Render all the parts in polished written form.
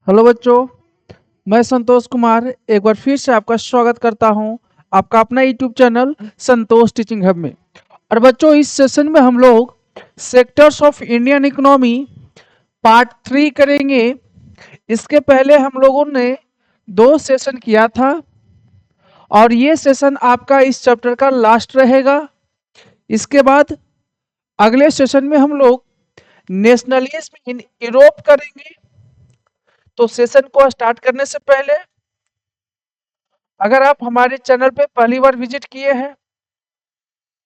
Hello बच्चों, मैं संतोष कुमार एक बार फिर से आपका स्वागत करता हूं आपका अपना यूट्यूब चैनल संतोष टीचिंग हब में। और बच्चों, इस सेशन में हम लोग sectors of Indian economy part 3 करेंगे। इसके पहले हम लोगों ने 2 सेशन किया था और ये सेशन आपका इस चैप्टर का लास्ट रहेगा। इसके बाद अगले सेशन में हम लोग नेशनलिज्म इन यूरोप करेंगे। तो सेशन को स्टार्ट करने से पहले अगर आप हमारे चैनल पे पहली बार विजिट किए हैं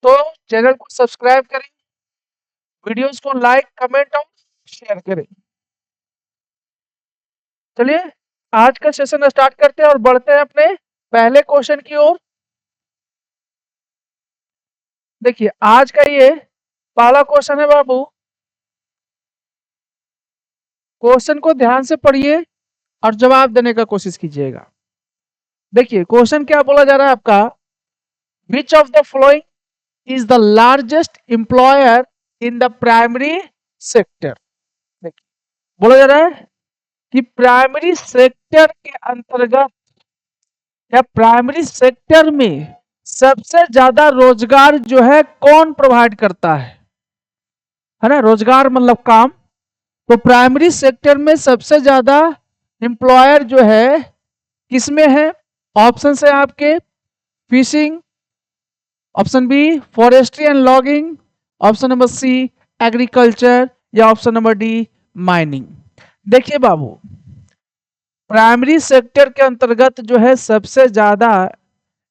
तो चैनल को सब्सक्राइब करें, वीडियोस को लाइक, कमेंट और शेयर करें। चलिए आज का सेशन स्टार्ट करते हैं और बढ़ते हैं अपने पहले क्वेश्चन की ओर। देखिए आज का ये पहला क्वेश्चन है बाबू। क्वेश्चन को ध्यान से पढ़िए और जवाब देने का कोशिश कीजिएगा। देखिए क्वेश्चन क्या बोला जा रहा है आपका, which of the following is the largest employer in the primary sector. देखिए बोला जा रहा है कि प्राइमरी सेक्टर के अंतर्गत या प्राइमरी सेक्टर में सबसे ज्यादा रोजगार जो है कौन प्रोवाइड करता है ना। रोजगार मतलब काम। तो प्राइमरी सेक्टर में सबसे ज्यादा एम्प्लॉयर जो है किसमें है? ऑप्शन है आपके fishing, option B forestry and logging, option number C agriculture या ऑप्शन नंबर डी माइनिंग। देखिए बाबू, प्राइमरी सेक्टर के अंतर्गत जो है सबसे ज्यादा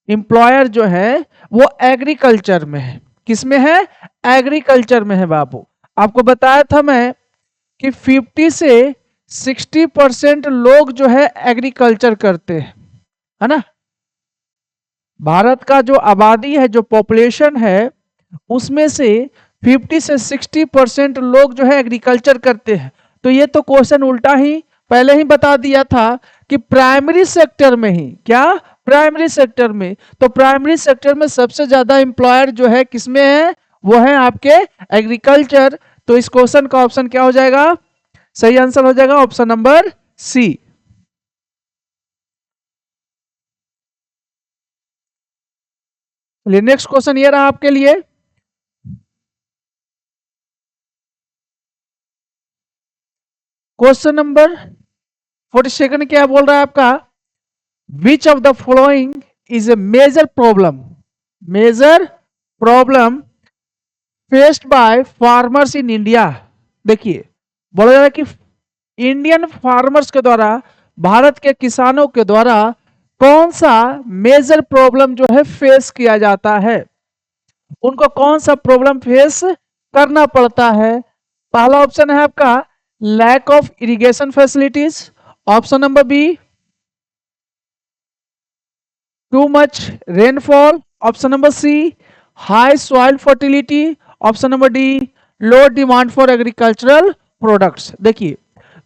एम्प्लॉयर जो है वो एग्रीकल्चर में है। किसमें है? एग्रीकल्चर में है बाबू। आपको बताया था मैं कि 50 से 60% लोग जो है एग्रीकल्चर करते हैं, है ना। भारत का जो आबादी है, जो पॉपुलेशन है, उसमें से 50 से 60% लोग जो है एग्रीकल्चर करते हैं। तो ये तो क्वेश्चन उल्टा ही पहले ही बता दिया था कि प्राइमरी सेक्टर में ही, क्या प्राइमरी सेक्टर में। तो प्राइमरी सेक्टर में सबसे ज्यादा एम्प्लॉयर जो है किसमें है? वो है आपके एग्रीकल्चर। तो इस क्वेश्चन का ऑप्शन क्या हो जाएगा? सही आंसर हो जाएगा ऑप्शन नंबर सी। चलिए नेक्स्ट क्वेश्चन ये रहा आपके लिए। क्वेश्चन नंबर 42 क्या बोल रहा है आपका, which of the following is a major problem faced by farmers in India. देखिए बोला जा रहा है कि इंडियन फार्मर्स के द्वारा, भारत के किसानों के द्वारा कौन सा मेजर प्रॉब्लम जो है फेस किया जाता है, उनको कौन सा प्रॉब्लम फेस करना पड़ता है। पहला ऑप्शन है आपका lack of irrigation facilities, option number B too much rainfall, option number C high soil fertility, option number D low demand for agricultural products. देखिए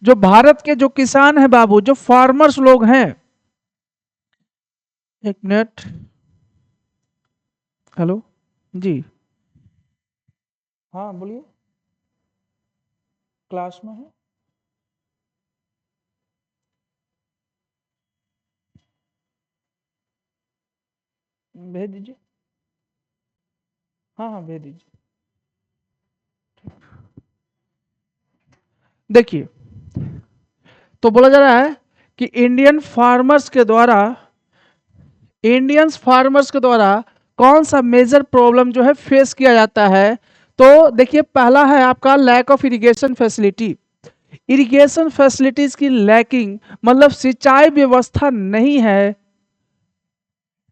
जो भारत के जो किसान हैं बाबू, जो फार्मर्स लोग हैं, एक मिनट, हेलो जी, हाँ बोलिए, क्लास में है, भेज दीजिए, हाँ हाँ भेज दीजिए। देखिए तो बोला जा रहा है कि इंडियंस फार्मर्स के द्वारा कौन सा मेजर प्रॉब्लम जो है फेस किया जाता है। तो देखिए पहला है आपका lack of irrigation facility. Irrigation facilities की लैकिंग मतलब सिंचाई व्यवस्था नहीं है।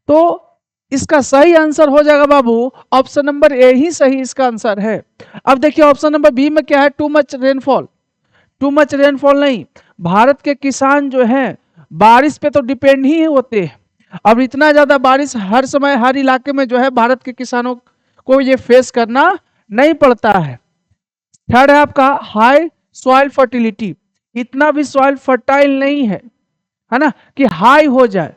तो इसका सही आंसर हो जाएगा बाबू ऑप्शन नंबर ए ही सही इसका आंसर है। अब देखिए ऑप्शन नंबर बी में क्या है, to much rainfall. To much rainfall नहीं, भारत के किसान जो हैं बारिश पे तो डिपेंड ही होते हैं। अब इतना ज्यादा बारिश हर समय हर इलाके में जो है भारत के किसानों को ये फेस करना नहीं पड़ता है। थर्ड है आपका हाई सॉइल फर्टिलिटी। इतना भी सॉइल फर्टाइल नहीं है ना, कि हाई हो जाए,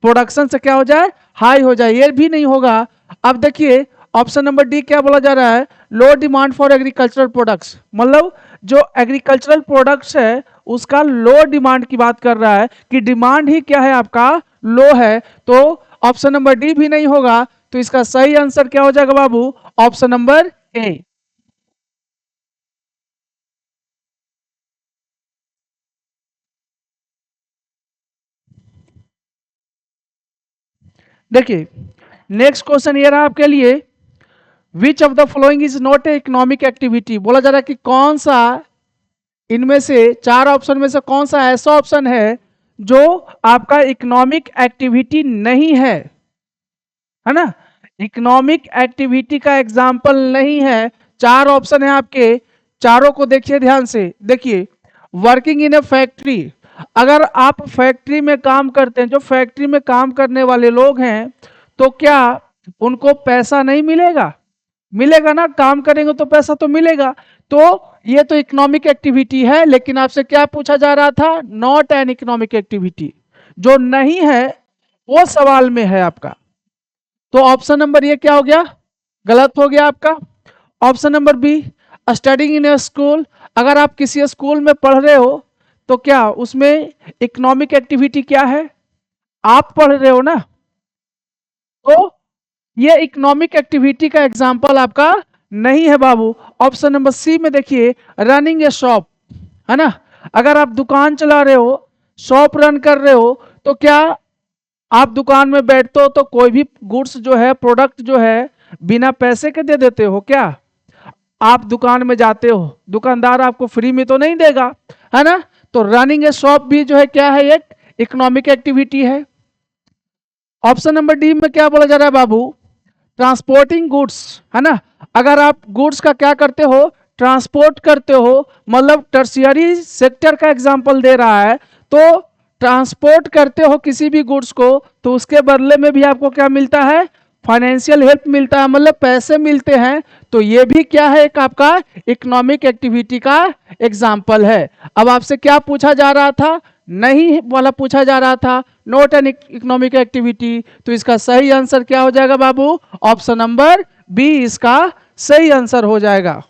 प्रोडक्शन से क्या हो जाए, हाई हो जाए, ये भी नहीं होगा। अब देखिए ऑप्शन नंबर डी क्या बोला जा रहा है, लो डिमांड फॉर एग्रीकल्चरल प्रोडक्ट्स। मतलब जो एग्रीकल्चरल प्रोडक्ट्स है उसका लो डिमांड की बात कर रहा है कि डिमांड ही क्या है आपका, लो है, तो ऑप्शन नंबर डी भी नहीं होगा। तो इसका सही आंसर क्या हो जाएगा बाबू, ऑप्शन नंबर ए। देखिए नेक्स्ट क्वेश्चन ये रहा आपके लिए, विच of the following is not a economic activity. बोला जा रहा है कि कौन सा इनमें से चार ऑप्शन में से कौन सा ऐसा ऑप्शन है जो आपका इकोनॉमिक एक्टिविटी नहीं है ना, इकोनॉमिक एक्टिविटी का एग्जाम्पल नहीं है। चार ऑप्शन है आपके, चारों को देखिए ध्यान से। देखिए वर्किंग इन ए फैक्ट्री, अगर आप फैक्ट्री में काम करते हैं, जो फैक्ट्री में काम करने वाले लोग हैं, तो क्या उनको पैसा नहीं मिलेगा, मिलेगा ना, काम करेंगे तो पैसा तो मिलेगा। तो ये तो इकोनॉमिक एक्टिविटी है, लेकिन आपसे क्या पूछा जा रहा था, नॉट एन इकोनॉमिक एक्टिविटी, जो नहीं है वो सवाल में है आपका। तो ऑप्शन नंबर ये क्या हो गया, गलत हो गया आपका। Option number B, studying in a school, अगर आप किसी स्कूल में पढ़ रहे हो तो क्या उसमें इकोनॉमिक एक्टिविटी क्या है, आप पढ़ रहे हो ना, तो ये इकोनॉमिक एक्टिविटी का एग्जाम्पल आपका नहीं है बाबू। ऑप्शन नंबर सी में देखिए, रनिंग ए शॉप, है ना, अगर आप दुकान चला रहे हो, शॉप रन कर रहे हो, तो क्या आप दुकान में बैठते हो तो कोई भी गुड्स जो है, प्रोडक्ट जो है, बिना पैसे के दे देते हो क्या, आप दुकान में जाते हो, दुकानदार आपको फ्री में तो नहीं देगा, है ना। तो रनिंग ए शॉप भी जो है क्या है, एक इकोनॉमिक एक्टिविटी है। ऑप्शन नंबर डी में क्या बोला जा रहा है बाबू, ट्रांसपोर्टिंग गुड्स, है ना, अगर आप गुड्स का क्या करते हो, ट्रांसपोर्ट करते हो, मतलब टर्शियरी सेक्टर का एग्जांपल दे रहा है। तो ट्रांसपोर्ट करते हो किसी भी गुड्स को, तो उसके बदले में भी आपको क्या मिलता है, फाइनेंशियल हेल्प मिलता है, मतलब पैसे मिलते हैं। तो ये भी क्या है, एक आपका इकोनॉमिक एक्टिविटी का एग्जाम्पल है। अब आपसे क्या पूछा जा रहा था, नहीं वाला पूछा जा रहा था, नॉट एन इकोनॉमिक एक्टिविटी। तो इसका सही आंसर क्या हो जाएगा बाबू, ऑप्शन नंबर बी इसका सही आंसर हो जाएगा।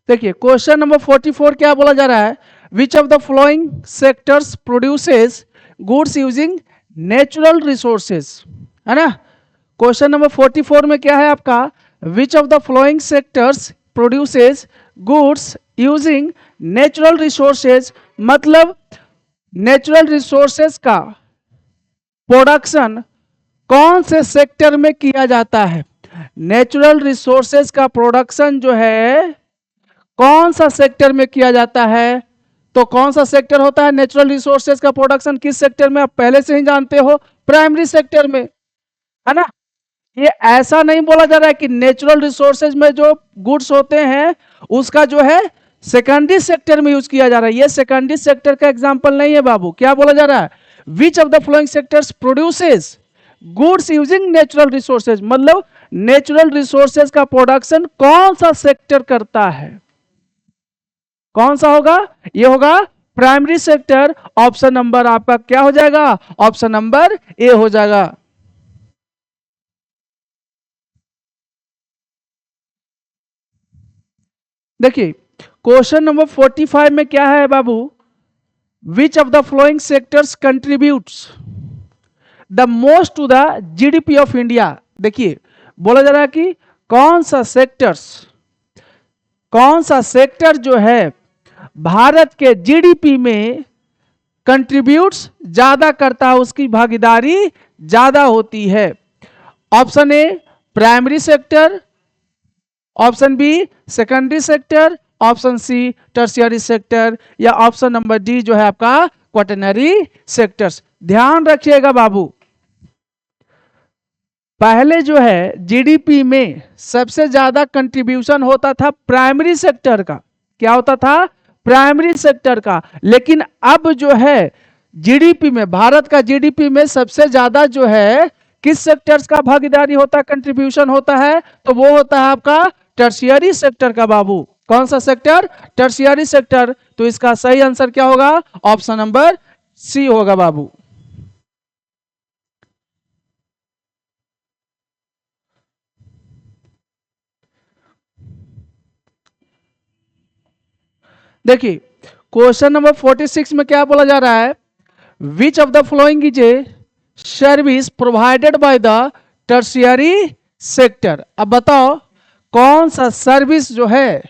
देखिए क्वेश्चन नंबर 44 क्या बोला जा रहा है, विच of the following sectors produces goods using natural resources, है ना। क्वेश्चन नंबर 44 में क्या है आपका, which of the following sectors produces goods using natural resources, मतलब नेचुरल रिसोर्सेज का प्रोडक्शन कौन से सेक्टर में किया जाता है। नेचुरल रिसोर्सेज का प्रोडक्शन जो है कौन सा सेक्टर में किया जाता है, तो कौन सा सेक्टर होता है नेचुरल रिसोर्सेज का प्रोडक्शन, किस सेक्टर में, आप पहले से ही जानते हो, प्राइमरी सेक्टर में, है ना। ये ऐसा नहीं बोला जा रहा है कि नेचुरल रिसोर्सेज में जो गुड्स होते हैं उसका जो है सेकेंडरी सेक्टर में यूज किया जा रहा है, ये सेकेंडरी सेक्टर का एग्जांपल नहीं है बाबू। क्या बोला जा रहा है, विच of the following sectors produces goods using natural resources, मतलब नेचुरल रिसोर्सेज का प्रोडक्शन कौन सा सेक्टर करता है, कौन सा होगा, ये होगा प्राइमरी सेक्टर। ऑप्शन नंबर आपका क्या हो जाएगा, ऑप्शन नंबर ए हो जाएगा। देखिए क्वेश्चन नंबर 45 में क्या है बाबू, which of the following sectors contributes the most to the GDP of India. देखिए बोला जा रहा है कि कौन सा सेक्टर जो है भारत के जीडीपी में कंट्रीब्यूट्स ज्यादा करता है, उसकी भागीदारी ज्यादा होती है। Option A primary sector, option B secondary sector, option C tertiary sector, या ऑप्शन नंबर डी जो है आपका क्वाटरनरी सेक्टर्स। ध्यान रखिएगा बाबू, पहले जो है जीडीपी में सबसे ज्यादा कंट्रीब्यूशन होता था प्राइमरी सेक्टर का, क्या होता था, प्राइमरी सेक्टर का। लेकिन अब जो है जीडीपी में, भारत का जीडीपी में सबसे ज्यादा जो है किस सेक्टर्स का भागीदारी होता है, कंट्रीब्यूशन होता है, तो वो होता है आपका टर्शियरी सेक्टर का बाबू। कौन सा सेक्टर, टर्शियरी सेक्टर। तो इसका सही आंसर क्या होगा, ऑप्शन नंबर सी होगा बाबू। देखिए क्वेश्चन नंबर 46 में क्या बोला जा रहा है, विच of the following is a service provided by the tertiary sector. अब बताओ कौन सा सर्विस जो है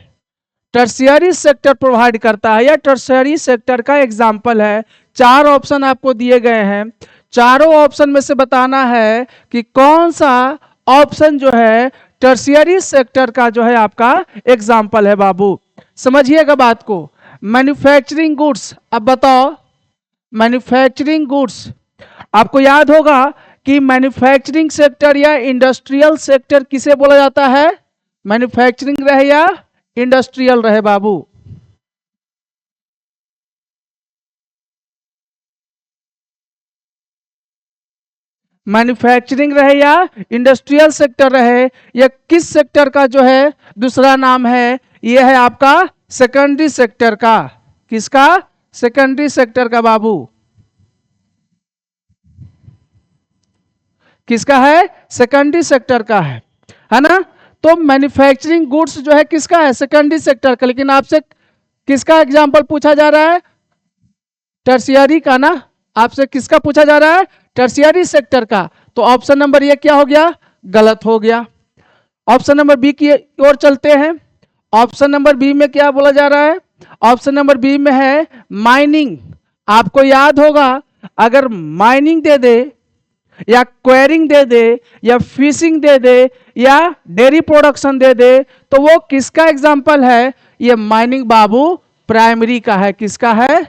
टर्शियरी सेक्टर प्रोवाइड करता है या टर्शियरी सेक्टर का एग्जाम्पल है। चार ऑप्शन आपको दिए गए हैं, चारों ऑप्शन में से बताना है कि कौन सा ऑप्शन जो है टर्शियरी सेक्टर का जो है आपका एग्जाम्पल है। बाबू समझिएगा बात को। मैन्युफैक्चरिंग गुड्स, अब बताओ मैन्युफैक्चरिंग गुड्स, आपको याद होगा कि मैन्युफैक्चरिंग सेक्टर या इंडस्ट्रियल सेक्टर किसे बोला जाता है, मैन्युफैक्चरिंग रहे या इंडस्ट्रियल रहे। बाबू मैन्युफैक्चरिंग रहे या इंडस्ट्रियल सेक्टर रहे, या किस सेक्टर का जो है दूसरा नाम है, यह है आपका सेकेंडरी सेक्टर का। किसका, सेकेंडरी सेक्टर का। बाबू किसका है, सेकेंडरी सेक्टर का है ना। तो मैन्युफैक्चरिंग गुड्स जो है किसका है, सेकेंडरी सेक्टर का। लेकिन आपसे किसका एग्जांपल पूछा जा रहा है, टर्शियरी का ना। आपसे किसका पूछा जा रहा है, टर्शियरी सेक्टर का। तो ऑप्शन नंबर ये क्या हो गया, गलत हो गया। ऑप्शन नंबर बी की ओर चलते हैं। ऑप्शन नंबर बी में क्या बोला जा रहा है, ऑप्शन नंबर बी में है माइनिंग। आपको याद होगा अगर माइनिंग दे दे या क्वेरिंग दे दे या फिशिंग दे दे या डेयरी प्रोडक्शन दे दे तो वो किसका एग्जाम्पल है, ये माइनिंग बाबू प्राइमरी का है। किसका है,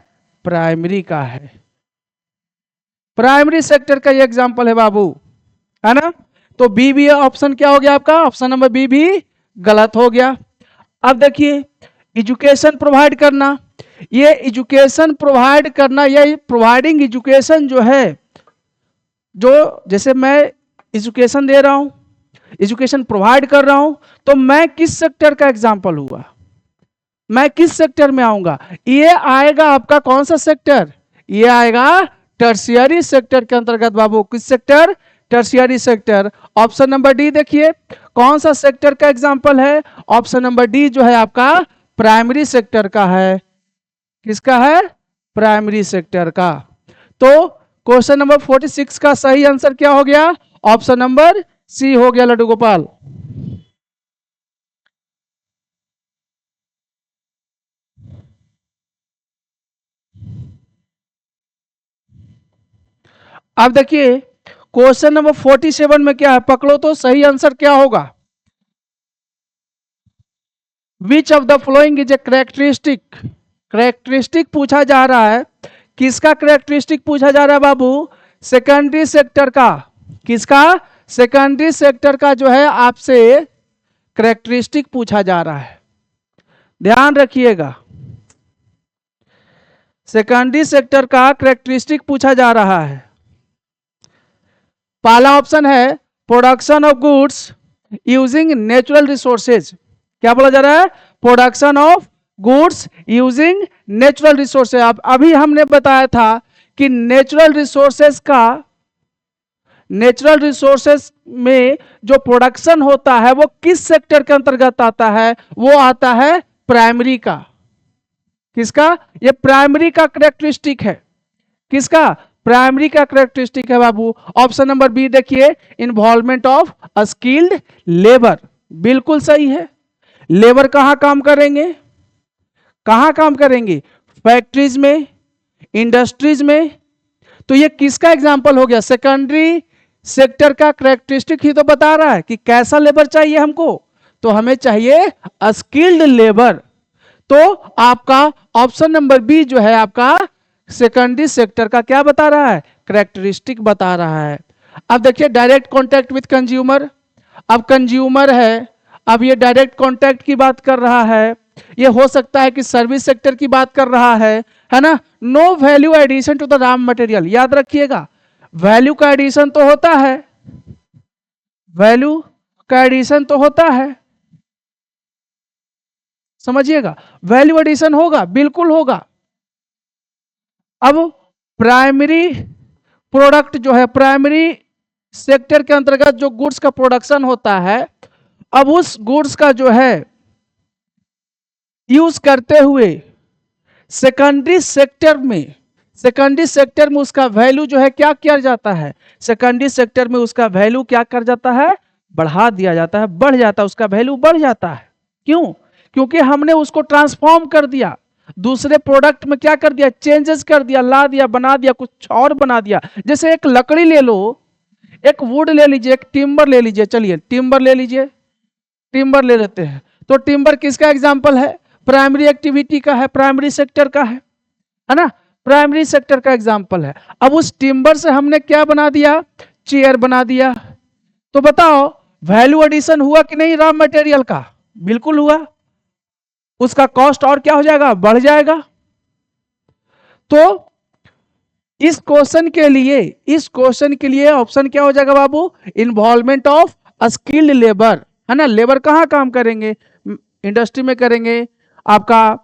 प्राइमरी का है। प्राइमरी सेक्टर का ये एग्जाम्पल है बाबू, है ना। तो बी भी ऑप्शन क्या हो गया आपका, ऑप्शन नंबर बी भी गलत हो गया। अब देखिए एजुकेशन प्रोवाइड करना, ये एजुकेशन प्रोवाइड करना, ये प्रोवाइडिंग एजुकेशन जो है, जो जैसे मैं एजुकेशन दे रहा हूं, एजुकेशन प्रोवाइड कर रहा हूं, तो मैं किस सेक्टर का एग्जाम्पल हुआ, मैं किस सेक्टर में आऊंगा, ये आएगा आपका कौन सा सेक्टर, ये आएगा टर्शियरी सेक्टर के अंतर्गत। बाबू किस sector, tertiary sector. Option number D देखिए कौन सा सेक्टर का एग्जाम्पल है, ऑप्शन नंबर डी जो है आपका प्राइमरी सेक्टर का है। किसका है, प्राइमरी सेक्टर का। तो क्वेश्चन नंबर 46 का सही आंसर क्या हो गया, ऑप्शन नंबर सी हो गया लड्डू गोपाल। अब देखिए क्वेश्चन नंबर 47 में क्या है, पकड़ो तो सही आंसर क्या होगा। विच of the following is A characteristic, characteristic पूछा जा रहा है। किसका करेक्टरिस्टिक पूछा जा रहा है बाबू, सेकेंडरी सेक्टर का। किसका, सेकेंडरी सेक्टर का जो है आपसे करेक्टरिस्टिक पूछा जा रहा है, ध्यान रखिएगा। सेकेंडरी सेक्टर का करेक्टरिस्टिक पूछा जा रहा है। पहला ऑप्शन है production of goods using natural resources. क्या बोला जा रहा है, production of goods using natural resources. अब अभी हमने बताया था कि नेचुरल रिसोर्सेज का, नेचुरल रिसोर्सेज में जो प्रोडक्शन होता है वो किस सेक्टर के अंतर्गत आता है, वो आता है प्राइमरी का। किसका, ये प्राइमरी का करेक्टरिस्टिक है। किसका, प्राइमरी का करेक्टरिस्टिक है बाबू। ऑप्शन नंबर बी देखिए इन्वॉल्वमेंट ऑफ स्किल्ड लेबर, बिल्कुल सही है। लेबर कहां काम करेंगे, कहां काम करेंगे, फैक्ट्रीज में, इंडस्ट्रीज में। तो ये किसका एग्जांपल हो गया, सेकेंडरी सेक्टर का करेक्टरिस्टिक ही तो बता रहा है कि कैसा लेबर चाहिए हमको, तो हमें चाहिए स्किल्ड लेबर। तो आपका ऑप्शन नंबर बी जो है आपका सेकेंडरी सेक्टर का क्या बता रहा है, करेक्टरिस्टिक बता रहा है। अब देखिए डायरेक्ट कॉन्टैक्ट विथ कंज्यूमर, अब कंज्यूमर है, अब ये डायरेक्ट कॉन्टैक्ट की बात कर रहा है, ये हो सकता है कि सर्विस सेक्टर की बात कर रहा है ना। No value addition to the raw material, याद रखिएगा वैल्यू का एडिशन तो होता है, वैल्यू का एडिशन तो होता है, समझिएगा वैल्यू एडिशन होगा, बिल्कुल होगा। अब प्राइमरी प्रोडक्ट जो है, प्राइमरी सेक्टर के अंतर्गत जो गुड्स का प्रोडक्शन होता है, अब उस गुड्स का जो है यूज करते हुए सेकेंडरी सेक्टर में उसका वैल्यू जो है क्या किया जाता है, सेकेंडरी सेक्टर में उसका वैल्यू क्या कर जाता है, बढ़ा दिया जाता है, बढ़ जाता है, उसका वैल्यू बढ़ जाता है। क्यों? क्योंकि हमने उसको ट्रांसफॉर्म कर दिया, दूसरे प्रोडक्ट में क्या कर दिया, चेंजेस कर दिया, ला दिया, बना दिया, कुछ और बना दिया। जैसे एक लकड़ी ले लो, एक वुड ले लीजिए, एक टिम्बर ले लीजिए, चलिए टिम्बर ले लीजिए, टिम्बर ले लेते हैं। तो टिम्बर किसका एग्जाम्पल है, प्राइमरी एक्टिविटी का है, प्राइमरी सेक्टर का है ना, प्राइमरी सेक्टर का एग्जाम्पल है। अब उस टिम्बर से हमने क्या बना दिया, चेयर बना दिया। तो बताओ वैल्यू एडिशन हुआ कि नहीं रॉ मटेरियल का, बिल्कुल हुआ। उसका कॉस्ट और क्या हो जाएगा, बढ़ जाएगा। तो इस क्वेश्चन के लिए ऑप्शन क्या हो जाएगा बाबू, इन्वॉल्वमेंट ऑफ स्किल्ड लेबर, है ना। लेबर कहाँ काम करेंगे, इंडस्ट्री में करेंगे, आपका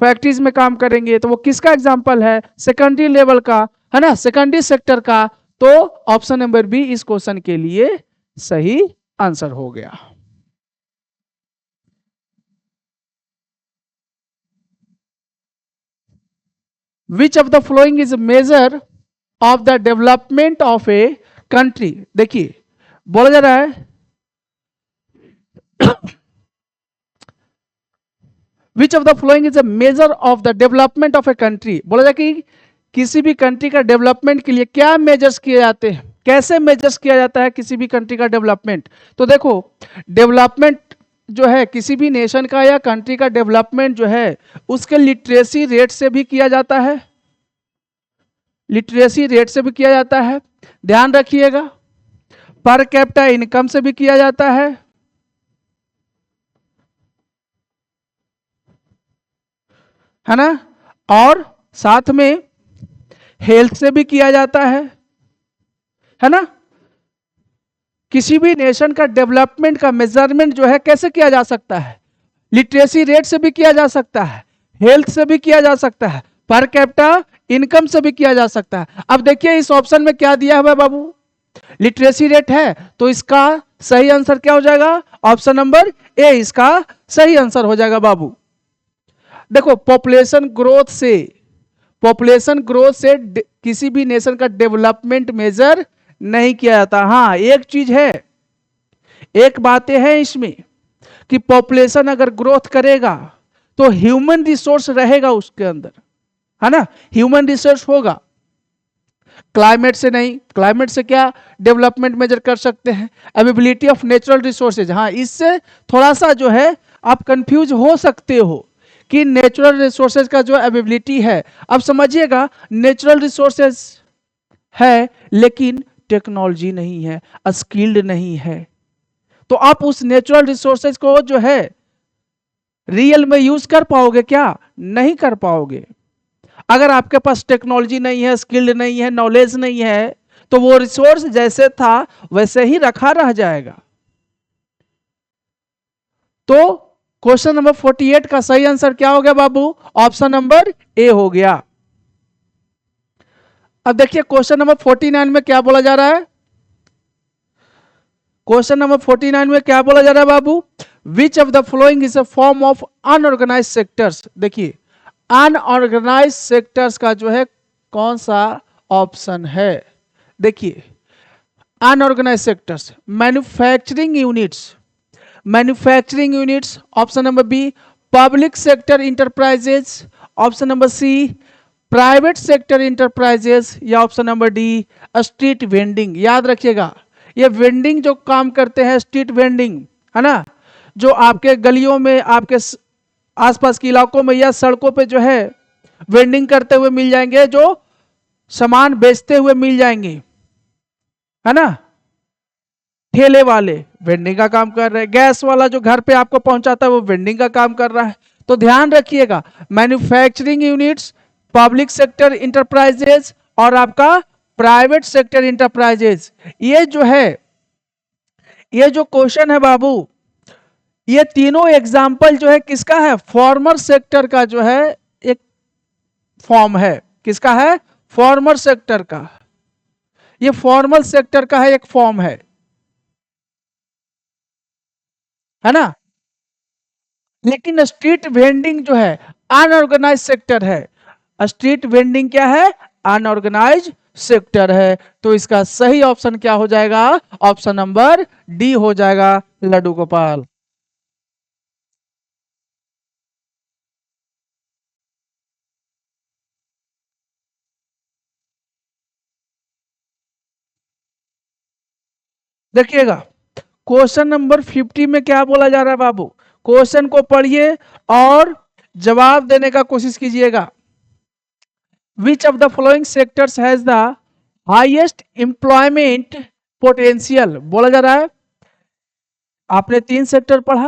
फैक्ट्रीज में काम करेंगे। तो वो किसका एग्जांपल है, सेकेंडरी लेवल का, है ना, सेकेंडरी सेक्टर का। तो ऑप्शन नंबर बी इस क्वेश्चन के लिए सही आंसर हो गया। विच of the following is measure of the development of a country. देखिए बोला जा रहा है विच of the following is a measure of the development of a country. बोला जाए कि किसी भी कंट्री का डेवलपमेंट के लिए क्या मेजर्स किए जाते हैं, कैसे मेजर्स किया जाता है किसी भी कंट्री का डेवलपमेंट। तो देखो डेवलपमेंट जो है किसी भी नेशन का या कंट्री का डेवलपमेंट जो है उसके लिटरेसी रेट से भी किया जाता है, लिटरेसी रेट से भी किया जाता है, ध्यान रखिएगा। पर कैपिटा इनकम से भी किया जाता है ना, और साथ में हेल्थ से भी किया जाता है ना। किसी भी नेशन का डेवलपमेंट का मेजरमेंट जो है कैसे किया जा सकता है, लिटरेसी रेट से भी किया जा सकता है, हेल्थ से भी किया जा सकता है, पर कैपिटा इनकम से भी किया जा सकता है। अब देखिए इस ऑप्शन में क्या दिया हुआ है बाबू, लिटरेसी रेट है, तो इसका सही आंसर क्या हो जाएगा, ऑप्शन नंबर ए इसका सही आंसर हो जाएगा बाबू। देखो पॉपुलेशन ग्रोथ से किसी भी नेशन का डेवलपमेंट मेजर नहीं किया जाता। हाँ एक चीज है, एक बातें हैं इसमें कि पॉपुलेशन अगर ग्रोथ करेगा तो ह्यूमन रिसोर्स रहेगा उसके अंदर, है ना, ह्यूमन रिसोर्स होगा। क्लाइमेट से नहीं, क्लाइमेट से क्या डेवलपमेंट मेजर कर सकते हैं, अवेबिलिटी ऑफ नेचुरल रिसोर्सेज। हाँ इससे थोड़ा सा जो है आप कंफ्यूज हो सकते हो कि नेचुरल रिसोर्सेज का जो अवेबिलिटी है, अब समझिएगा नेचुरल रिसोर्सेज है लेकिन टेक्नोलॉजी नहीं है, स्किल्ड नहीं है, तो आप उस नेचुरल रिसोर्सेज को जो है रियल में यूज कर पाओगे क्या, नहीं कर पाओगे। अगर आपके पास टेक्नोलॉजी नहीं है, स्किल्ड नहीं है, नॉलेज नहीं है, तो वो रिसोर्स जैसे था वैसे ही रखा रह जाएगा। तो क्वेश्चन नंबर 48 का सही आंसर क्या हो गया बाबू, ऑप्शन नंबर ए हो गया। अब देखिए क्वेश्चन नंबर 49 में क्या बोला जा रहा है, क्वेश्चन नंबर 49 में क्या बोला जा रहा है बाबू, which of the following is a form of unorganised sectors. देखिए अनऑर्गेनाइज सेक्टर्स का जो है कौन सा ऑप्शन है, देखिए unorganised sectors, manufacturing units option number B, public sector enterprises option number C, private sector enterprises, या option number D street vending. याद रखिएगा ये वेंडिंग जो काम करते हैं स्ट्रीट वेंडिंग, है ना, जो आपके गलियों में, आपके आसपास के इलाकों में या सड़कों पे जो है वेंडिंग करते हुए मिल जाएंगे, जो सामान बेचते हुए मिल जाएंगे, है ना, ठेले वाले वेंडिंग का काम कर रहे हैं, गैस वाला जो घर पे आपको पहुंचाता है वो वेंडिंग का काम कर रहा है। तो ध्यान रखिएगा manufacturing units, public sector enterprises और आपका प्राइवेट सेक्टर इंटरप्राइजेज, ये जो है ये जो क्वेश्चन है बाबू, ये तीनों एग्जाम्पल जो है किसका है, फॉर्मर सेक्टर का जो है एक फॉर्म है, किसका है, फॉर्मर सेक्टर का, ये फॉर्मल सेक्टर का है एक फॉर्म है ना। लेकिन स्ट्रीट वेंडिंग जो है अनऑर्गेनाइज सेक्टर है। स्ट्रीट वेंडिंग क्या है? अनऑर्गेनाइज सेक्टर है। तो इसका सही ऑप्शन क्या हो जाएगा? ऑप्शन नंबर डी हो जाएगा लड्डू गोपाल। देखिएगा क्वेश्चन नंबर 50 में क्या बोला जा रहा है बाबू? क्वेश्चन को पढ़िए और जवाब देने का कोशिश कीजिएगा। विच of the following sectors has the highest employment potential? बोला जा रहा है, आपने 3 सेक्टर पढ़ा,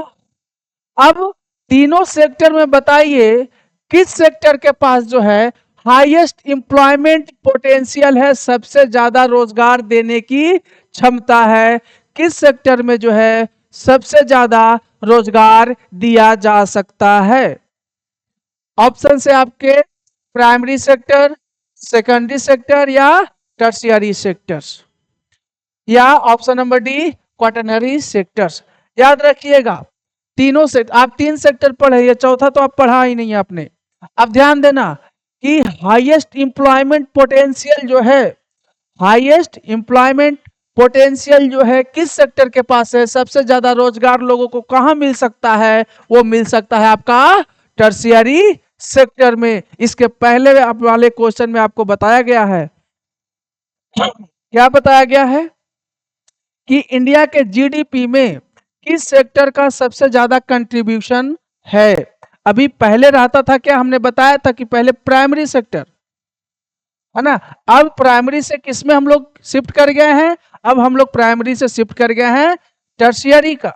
अब तीनों सेक्टर में बताइए किस सेक्टर के पास जो है हाईएस्ट एम्प्लॉयमेंट पोटेंशियल है, सबसे ज्यादा रोजगार देने की क्षमता है। किस सेक्टर में जो है सबसे ज्यादा रोजगार दिया जा सकता है? ऑप्शन से आपके प्राइमरी सेक्टर, सेकेंडरी सेक्टर या टर्शियरी सेक्टर्स, या option number D quaternary sectors. याद रखिएगा तीनों से आप 3 सेक्टर पढ़े, ये चौथा तो आप पढ़ा ही नहीं है आपने। अब ध्यान देना कि हाईएस्ट एम्प्लॉयमेंट पोटेंशियल जो है, हाईएस्ट एम्प्लॉयमेंट पोटेंशियल जो है किस सेक्टर के पास है, सबसे ज्यादा रोजगार लोगों को कहां मिल सकता है? वो मिल सकता है आपका टर्शियरी सेक्टर में। इसके पहले वाले क्वेश्चन में आपको बताया गया है, क्या बताया गया है कि इंडिया के जीडीपी में किस सेक्टर का सबसे ज्यादा कंट्रीब्यूशन है। अभी पहले रहता था क्या, हमने बताया था कि पहले प्राइमरी सेक्टर है ना, अब प्राइमरी से किस में हम लोग शिफ्ट कर गए हैं? अब हम लोग प्राइमरी से शिफ्ट कर गए हैं टर्शियरी का,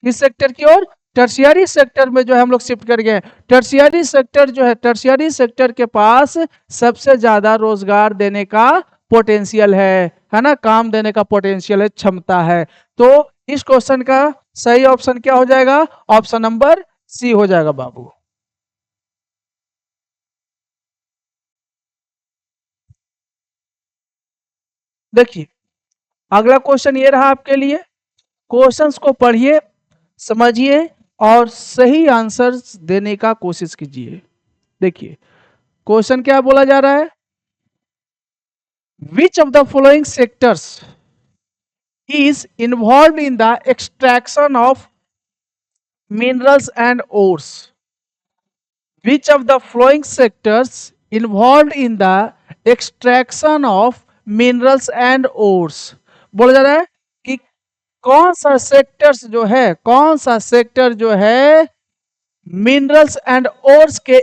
किस सेक्टर की ओर? टर्शियरी सेक्टर में जो है हम लोग शिफ्ट कर गए। टर्शियरी सेक्टर जो है, टर्शियरी सेक्टर के पास सबसे ज्यादा रोजगार देने का पोटेंशियल है ना, काम देने का पोटेंशियल है, क्षमता है। तो इस क्वेश्चन का सही ऑप्शन क्या हो जाएगा? ऑप्शन नंबर सी हो जाएगा बाबू। देखिए अगला क्वेश्चन ये रहा आपके लिए, क्वेश्चंस को पढ़िए, समझिए और सही आंसर देने का कोशिश कीजिए। देखिए क्वेश्चन क्या बोला जा रहा है, विच of the following sectors is involved in the extraction of minerals and ores? Which of the following sectors involved in the extraction of minerals and ores? बोला जा रहा है कि कौन सा सेक्टर्स जो है, कौन सा सेक्टर जो है मिनरल्स एंड ओर्स के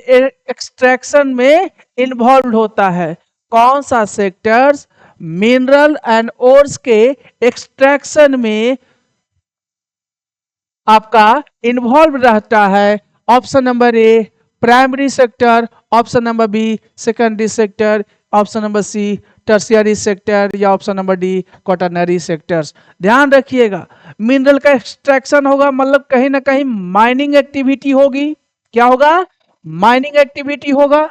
एक्सट्रैक्शन में इन्वॉल्व होता है? कौन सा सेक्टर्स मिनरल एंड ओर्स के एक्सट्रैक्शन में आपका इन्वॉल्व रहता है? Option number A primary sector, option number B secondary sector, option number C tertiary sector या option number D quaternary sectors. ध्यान रखिएगा मिनरल का एक्सट्रैक्शन होगा मतलब कहीं ना कहीं माइनिंग एक्टिविटी होगी। क्या होगा? माइनिंग एक्टिविटी होगा।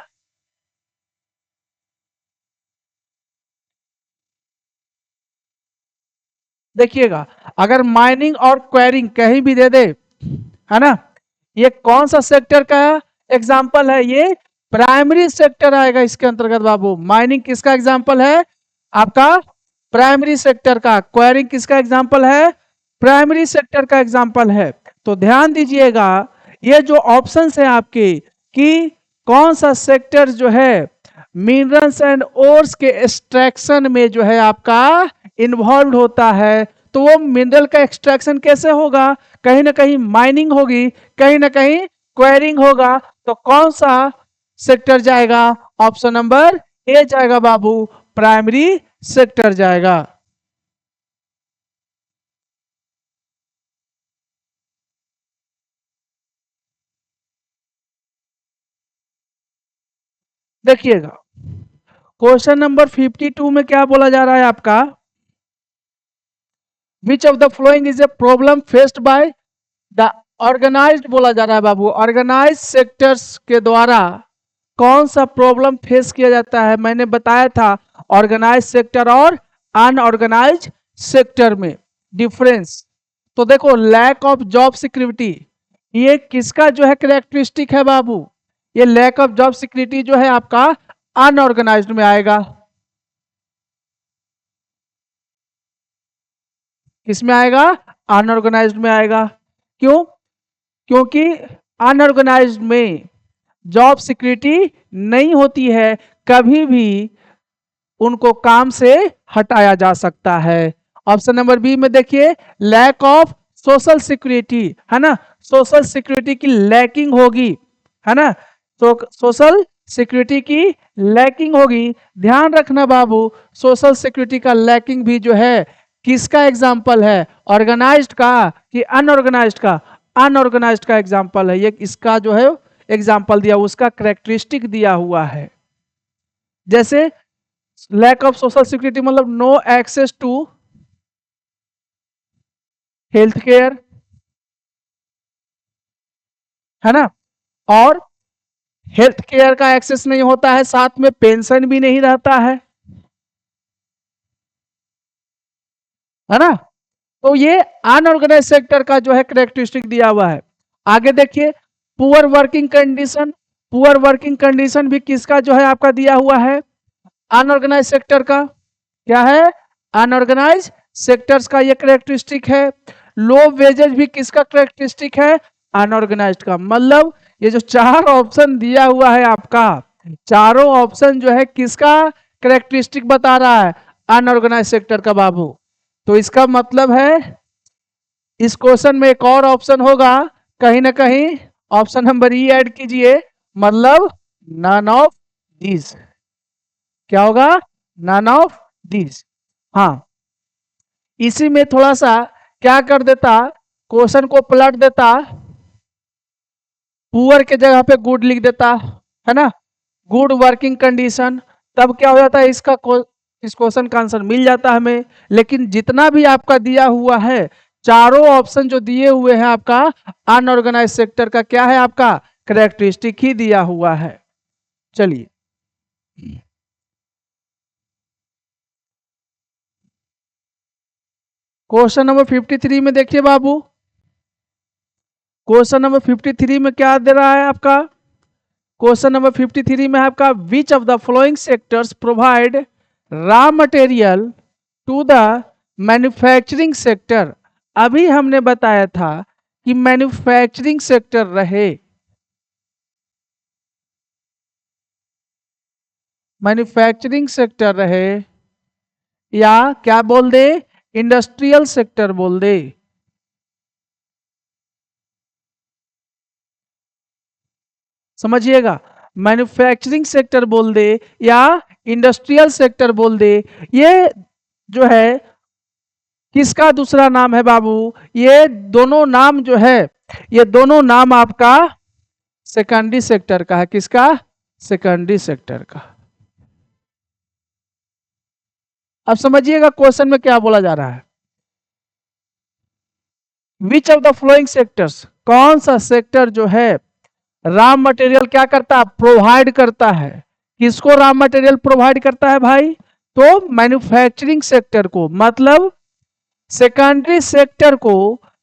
देखिएगा अगर माइनिंग और क्वेरिंग कहीं भी दे दे है ना, ये कौन सा सेक्टर का एग्जाम्पल है? ये प्राइमरी सेक्टर आएगा इसके अंतर्गत बाबू। माइनिंग किसका एग्जाम्पल है? आपका प्राइमरी सेक्टर का। क्वेरिंग किसका एग्जाम्पल है? प्राइमरी सेक्टर का एग्जाम्पल है। तो ध्यान दीजिएगा ये जो ऑप्शन है आपके कि कौन सा सेक्टर जो है मिनरल्स एंड ओर्स के एक्सट्रैक्शन में जो है आपका इन्वॉल्व होता है, तो वो मिनरल का एक्सट्रैक्शन कैसे होगा? कहीं ना कहीं माइनिंग होगी, कहीं ना कहीं क्वेरिंग होगा। तो कौन सा सेक्टर जाएगा? ऑप्शन नंबर ए जाएगा बाबू, प्राइमरी सेक्टर जाएगा। देखिएगा क्वेश्चन नंबर 52 में क्या बोला जा रहा है आपका, which of the following is a problem faced by the organised, बोला जा रहा है बाबू ऑर्गेनाइज सेक्टर्स के द्वारा कौन सा प्रॉब्लम फेस किया जाता है? मैंने बताया था ऑर्गेनाइज सेक्टर और अनऑर्गेनाइज सेक्टर में डिफरेंस। तो देखो लैक ऑफ जॉब सिक्योरिटी, ये किसका जो है कैरेक्टरिस्टिक है बाबू? ये लैक ऑफ जॉब सिक्योरिटी जो है आपका अनऑर्गेनाइज्ड में आएगा। किसमें आएगा? अनऑर्गेनाइज्ड में आएगा। क्यों? क्योंकि अनऑर्गेनाइज्ड में जॉब सिक्योरिटी नहीं होती है, कभी भी उनको काम से हटाया जा सकता है। ऑप्शन नंबर बी में देखिए, लैक ऑफ सोशल सिक्योरिटी, है ना, सोशल सिक्योरिटी की लैकिंग होगी, है ना, तो सोशल सिक्योरिटी की लैकिंग होगी। ध्यान रखना बाबू, सोशल सिक्योरिटी का लैकिंग भी जो है किसका एग्जाम्पल है? ऑर्गेनाइज्ड का कि अनऑर्गेनाइज्ड का? अनऑर्गेनाइज्ड का एग्जाम्पल है ये, इसका जो है एग्जाम्पल दिया, उसका कैरेक्टरिस्टिक दिया हुआ है। जैसे लैक ऑफ सोशल सिक्योरिटी मतलब no access to health care, है ना, और हेल्थ केयर का एक्सेस नहीं होता है, साथ में पेंशन भी नहीं रहता है ना, तो ये अनऑर्गेनाइज सेक्टर का जो है कैरेक्टरिस्टिक दिया हुआ है। आगे देखिए, poor working condition, poor working condition भी किसका जो है आपका दिया हुआ है? अनऑर्गेनाइज सेक्टर का। क्या है? अनऑर्गेनाइज सेक्टर्स का ये कैरेक्टरिस्टिक है। लो वेजेज भी किसका कैरेक्टरिस्टिक है? अनऑर्गेनाइज्ड का। मतलब ये जो चार ऑप्शन दिया हुआ है आपका, चारों ऑप्शन जो है किसका कैरेक्टरिस्टिक बता रहा है? अनऑर्गेनाइज सेक्टर का बाबू। तो इसका मतलब है इस क्वेश्चन में एक और ऑप्शन होगा कहीं ना कहीं, ऑप्शन नंबर ई ऐड कीजिए, मतलब नन ऑफ दीज। क्या होगा? None of these. हाँ, इसी में थोड़ा सा क्या कर देता, क्वेश्चन को पलट देता, पुअर के जगह पे गुड लिख देता, है ना, गुड वर्किंग कंडीशन, तब क्या हो जाता है इसका इस क्वेश्चन का आंसर मिल जाता हमें। लेकिन जितना भी आपका दिया हुआ है, चारों ऑप्शन जो दिए हुए हैं आपका अनऑर्गेनाइज सेक्टर का क्या है? आपका कैरेक्टरिस्टिक ही दिया हुआ है। चलिए, क्वेश्चन नंबर 53 में देखिए बाबू, क्वेश्चन नंबर 53 में क्या दे रहा है आपका? क्वेश्चन नंबर 53 में आपका which of the following sectors provide raw material to the manufacturing sector. अभी हमने बताया था कि मैन्युफैक्चरिंग सेक्टर रहे, मैन्युफैक्चरिंग सेक्टर रहे, या क्या बोल दे, इंडस्ट्रियल सेक्टर बोल दे। समझिएगा, मैन्युफैक्चरिंग सेक्टर बोल दे या इंडस्ट्रियल सेक्टर बोल दे, ये जो है किसका दूसरा नाम है बाबू? ये दोनों नाम जो है, ये दोनों नाम आपका सेकेंडरी सेक्टर का है। किसका? सेकेंडरी सेक्टर का। अब समझिएगा क्वेश्चन में क्या बोला जा रहा है। विच ऑफ द फ्लोइंग सेक्टर्स, कौन सा सेक्टर जो है रॉ मटेरियल क्या करता है? प्रोवाइड करता है। किसको रॉ मटेरियल प्रोवाइड करता है भाई? तो मैन्युफैक्चरिंग सेक्टर को, मतलब सेकेंडरी सेक्टर को,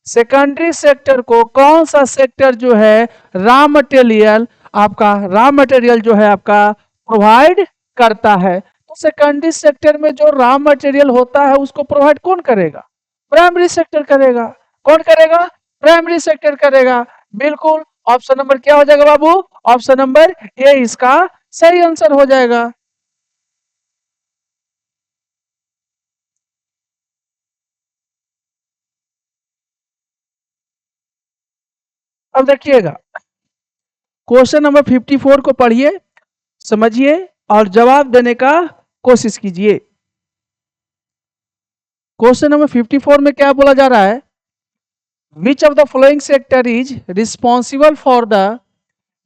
सेकेंडरी सेक्टर को कौन सा सेक्टर जो है रॉ मटेरियल, आपका रॉ मटेरियल जो है आपका प्रोवाइड करता है। तो सेकेंडरी सेक्टर में जो रॉ मटेरियल होता है उसको प्रोवाइड कौन करेगा? प्राइमरी सेक्टर करेगा। कौन करेगा? प्राइमरी सेक्टर करेगा। बिल्कुल, ऑप्शन नंबर क्या हो जाएगा बाबू? ऑप्शन नंबर ए इसका सही आंसर हो जाएगा। अब देखिएगा, क्वेश्चन नंबर 54 को पढ़िए, समझिए और जवाब देने का कोशिश कीजिए। क्वेश्चन नंबर 54 में क्या बोला जा रहा है? विच of the following sector is responsible for the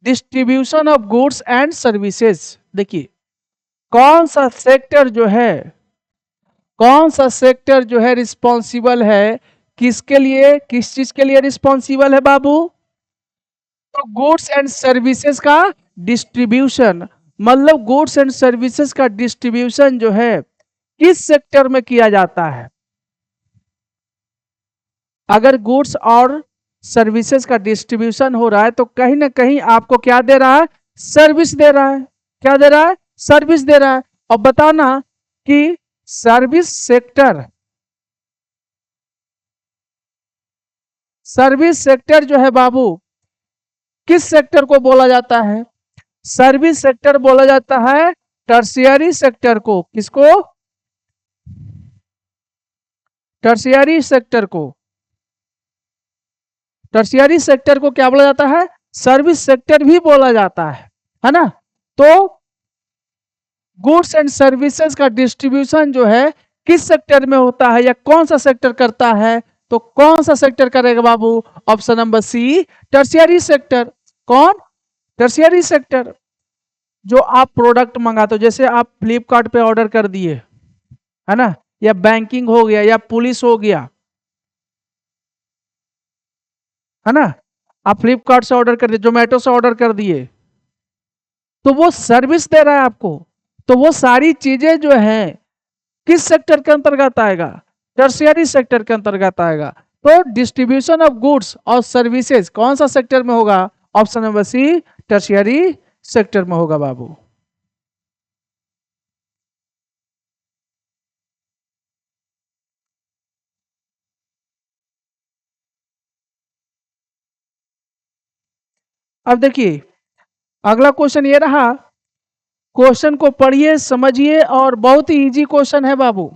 distribution of goods and services. देखिए, कौन सा सेक्टर जो है, कौन सा सेक्टर जो है रिस्पॉन्सिबल है, किसके लिए, किस चीज के लिए रिस्पॉन्सिबल है बाबू? तो गुड्स एंड सर्विसेज का डिस्ट्रीब्यूशन, मतलब गुड्स एंड सर्विसेज का डिस्ट्रीब्यूशन जो है किस सेक्टर में किया जाता है? अगर गुड्स और सर्विसेज का डिस्ट्रीब्यूशन हो रहा है तो कहीं ना कहीं आपको क्या दे रहा है, सर्विस दे रहा है। क्या दे रहा है, सर्विस दे रहा है। और बताना कि सर्विस सेक्टर जो है बाबू किस सेक्टर को बोला जाता है, सर्विस सेक्टर बोला जाता है टर्शियरी सेक्टर को। किसको, टर्शियरी सेक्टर को। टर्शियरी सेक्टर को क्या बोला जाता है, सर्विस सेक्टर भी बोला जाता है ना। तो गुड्स एंड सर्विसेज का डिस्ट्रीब्यूशन जो है किस सेक्टर में होता है या कौन सा सेक्टर करता है, तो कौन सा सेक्टर करेगा बाबू, option number C, tertiary sector. कौन, टर्शियरी सेक्टर। जो आप प्रोडक्ट मंगाते हो, जैसे आप फ्लिपकार्ट पे ऑर्डर कर दिए है ना, या बैंकिंग हो गया या पुलिस हो गया है ना, आप फ्लिपकार्ट से ऑर्डर कर दिए, जोमेटो से ऑर्डर कर दिए, तो वो सर्विस दे रहा है आपको। तो वो सारी चीजें जो है किस सेक्टर के अंतर्गत आएगा, टर्शियरी सेक्टर के अंतर्गत आएगा। तो डिस्ट्रीब्यूशन ऑफ गुड्स और सर्विसेज कौन सा सेक्टर में होगा, option number C, tertiary sector में होगा बाबू। अब देखिए अगला क्वेश्चन ये रहा, क्वेश्चन को पढ़िए समझिए और बहुत ही इजी क्वेश्चन है बाबू।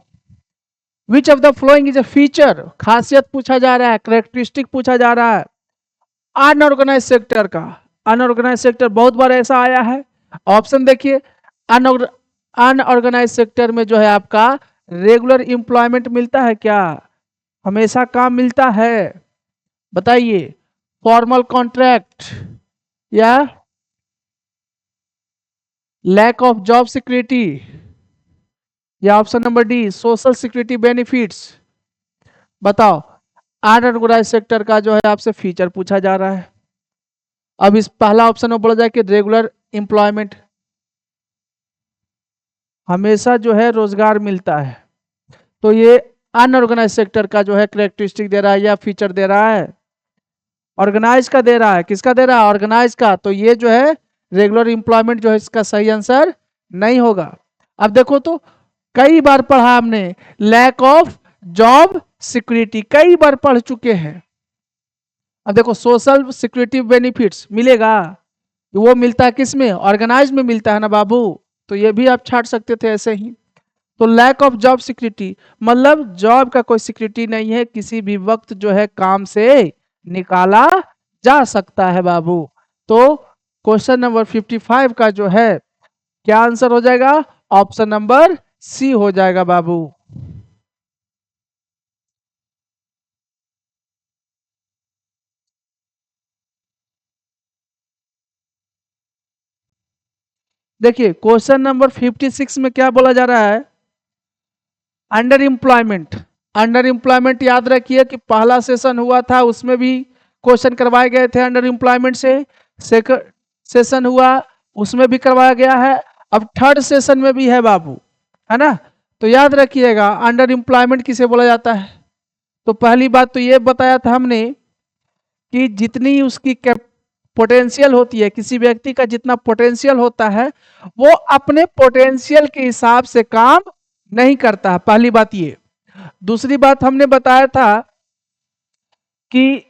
Which of the following is a feature, खासियत पूछा जा रहा है, करेक्टरिस्टिक पूछा जा रहा है अनऑर्गेनाइज सेक्टर का। अनऑर्गेनाइज सेक्टर बहुत बार ऐसा आया है। ऑप्शन देखिए, अनऑर्गेनाइज सेक्टर में जो है आपका रेगुलर एम्प्लॉयमेंट मिलता है क्या, हमेशा काम मिलता है, बताइए, फॉर्मल कॉन्ट्रैक्ट या लैक ऑफ जॉब सिक्योरिटी, या option number D social security benefits. बताओ, अनऑर्गेनाइज सेक्टर का जो है आपसे फीचर पूछा जा रहा है। अब इस पहला ऑप्शन में बोला जाए कि रेगुलर एम्प्लॉयमेंट, हमेशा जो है रोजगार मिलता है, तो ये अनऑर्गेनाइज सेक्टर का जो है करेक्टरिस्टिक दे रहा है या फीचर दे रहा है, ऑर्गेनाइज का दे रहा है। किसका दे रहा है, ऑर्गेनाइज का। तो ये जो है रेगुलर एम्प्लॉयमेंट जो है इसका सही आंसर नहीं होगा। अब देखो तो कई बार पढ़ा हमने लैक ऑफ जॉब सिक्योरिटी, कई बार पढ़ चुके हैं। अब देखो सोशल सिक्योरिटी बेनिफिट्स मिलेगा, वो मिलता है किस में, ऑर्गेनाइज में मिलता है ना बाबू, तो ये भी आप छाट सकते थे ऐसे ही। तो लैक ऑफ जॉब सिक्योरिटी मतलब जॉब का कोई सिक्योरिटी नहीं है, किसी भी वक्त जो है काम से निकाला जा सकता है बाबू। तो क्वेश्चन नंबर 55 का जो है क्या आंसर हो जाएगा, ऑप्शन नंबर सी हो जाएगा बाबू। देखिए क्वेश्चन नंबर 56 में क्या बोला जा रहा है, अंडर एम्प्लॉयमेंट। अंडर एम्प्लॉयमेंट याद रखिए कि पहला सेशन हुआ था उसमें भी क्वेश्चन करवाए गए थे अंडर एम्प्लॉयमेंट से, सेकंड सेशन हुआ उसमें भी करवाया गया है, अब थर्ड सेशन में भी है बाबू, है ना। तो याद रखिएगा अंडर एम्प्लॉयमेंट किसे बोला जाता है। तो पहली बात तो ये बताया था हमने कि जितनी उसकी पोटेंशियल होती है, किसी व्यक्ति का जितना पोटेंशियल होता है वो अपने पोटेंशियल के हिसाब से काम नहीं करता है, पहली बात ये। दूसरी बात हमने बताया था कि